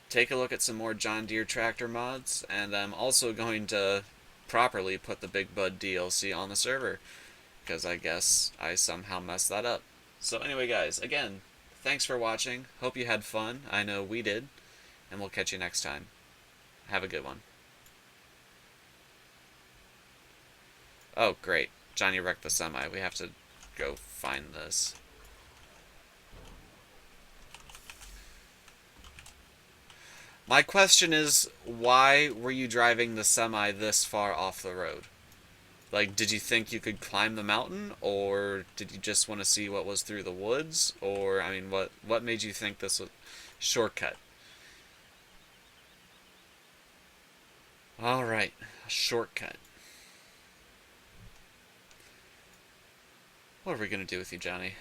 take a look at some more John Deere tractor mods, and I'm also going to properly put the Big Bud DLC on the server, because I guess I somehow messed that up. So anyway guys, again, thanks for watching. Hope you had fun. I know we did. And we'll catch you next time. Have a good one. Oh, great. Johnny wrecked the semi. We have to go find this. My question is, why were you driving the semi this far off the road? Like, did you think you could climb the mountain, or did you just want to see what was through the woods? Or, I mean, what made you think this was shortcut? Alright, a shortcut. What are we gonna do with you, Johnny?